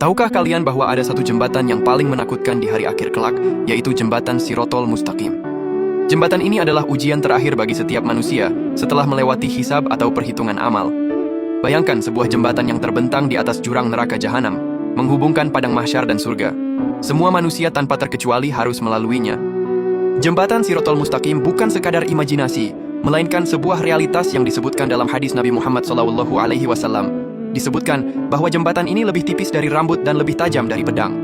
Tahukah kalian bahwa ada satu jembatan yang paling menakutkan di hari akhir kelak, yaitu jembatan Sirotol Mustaqim? Jembatan ini adalah ujian terakhir bagi setiap manusia setelah melewati hisab atau perhitungan amal. Bayangkan sebuah jembatan yang terbentang di atas jurang neraka jahanam, menghubungkan padang mahsyar dan surga. Semua manusia tanpa terkecuali harus melaluinya. Jembatan Sirotol Mustaqim bukan sekadar imajinasi, melainkan sebuah realitas yang disebutkan dalam hadis Nabi Muhammad SAW. Disebutkan bahwa jembatan ini lebih tipis dari rambut dan lebih tajam dari pedang.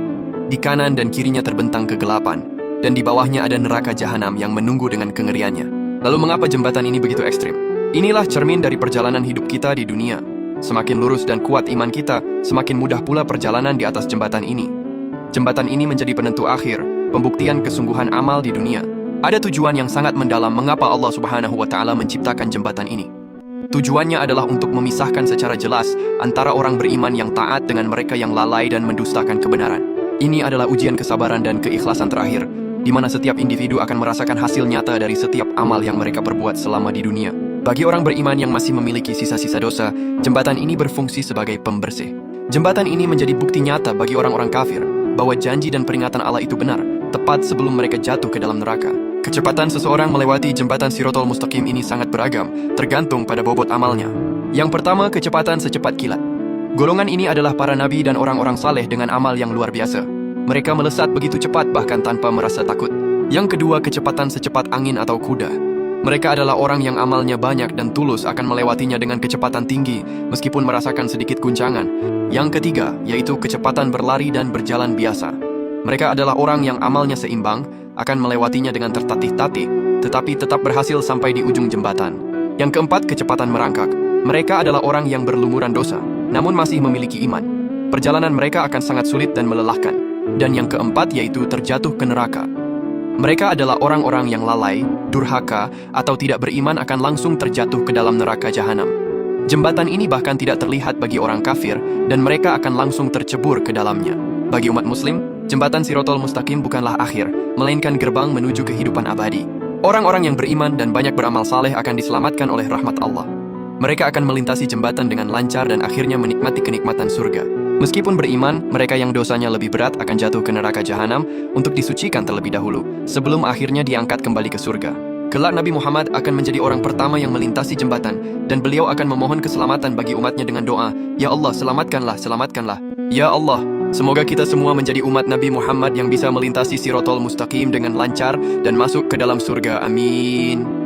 Di kanan dan kirinya terbentang kegelapan, dan di bawahnya ada neraka jahanam yang menunggu dengan kengeriannya. Lalu mengapa jembatan ini begitu ekstrim? Inilah cermin dari perjalanan hidup kita di dunia. Semakin lurus dan kuat iman kita, semakin mudah pula perjalanan di atas jembatan ini. Jembatan ini menjadi penentu akhir, pembuktian kesungguhan amal di dunia. Ada tujuan yang sangat mendalam mengapa Allah Subhanahu wa Ta'ala menciptakan jembatan ini. Tujuannya adalah untuk memisahkan secara jelas antara orang beriman yang taat dengan mereka yang lalai dan mendustakan kebenaran. Ini adalah ujian kesabaran dan keikhlasan terakhir, di mana setiap individu akan merasakan hasil nyata dari setiap amal yang mereka perbuat selama di dunia. Bagi orang beriman yang masih memiliki sisa-sisa dosa, jembatan ini berfungsi sebagai pembersih. Jembatan ini menjadi bukti nyata bagi orang-orang kafir bahwa janji dan peringatan Allah itu benar, tepat sebelum mereka jatuh ke dalam neraka. Kecepatan seseorang melewati jembatan Sirotol Mustaqim ini sangat beragam, tergantung pada bobot amalnya. Yang pertama, kecepatan secepat kilat. Golongan ini adalah para nabi dan orang-orang saleh dengan amal yang luar biasa. Mereka melesat begitu cepat bahkan tanpa merasa takut. Yang kedua, kecepatan secepat angin atau kuda. Mereka adalah orang yang amalnya banyak dan tulus akan melewatinya dengan kecepatan tinggi, meskipun merasakan sedikit guncangan. Yang ketiga, yaitu kecepatan berlari dan berjalan biasa. Mereka adalah orang yang amalnya seimbang, akan melewatinya dengan tertatih-tatih, tetapi tetap berhasil sampai di ujung jembatan. Yang keempat, kecepatan merangkak. Mereka adalah orang yang berlumuran dosa, namun masih memiliki iman. Perjalanan mereka akan sangat sulit dan melelahkan. Dan yang keempat, yaitu terjatuh ke neraka. Mereka adalah orang-orang yang lalai, durhaka, atau tidak beriman akan langsung terjatuh ke dalam neraka jahanam. Jembatan ini bahkan tidak terlihat bagi orang kafir, dan mereka akan langsung tercebur ke dalamnya. Bagi umat muslim, jembatan Sirotol Mustaqim bukanlah akhir, melainkan gerbang menuju kehidupan abadi. Orang-orang yang beriman dan banyak beramal saleh akan diselamatkan oleh rahmat Allah. Mereka akan melintasi jembatan dengan lancar dan akhirnya menikmati kenikmatan surga. Meskipun beriman, mereka yang dosanya lebih berat akan jatuh ke neraka jahanam untuk disucikan terlebih dahulu, sebelum akhirnya diangkat kembali ke surga. Kelak Nabi Muhammad akan menjadi orang pertama yang melintasi jembatan, dan beliau akan memohon keselamatan bagi umatnya dengan doa, "Ya Allah, selamatkanlah, selamatkanlah." Ya Allah, semoga kita semua menjadi umat Nabi Muhammad yang bisa melintasi Sirotol Mustaqim dengan lancar dan masuk ke dalam surga. Amin.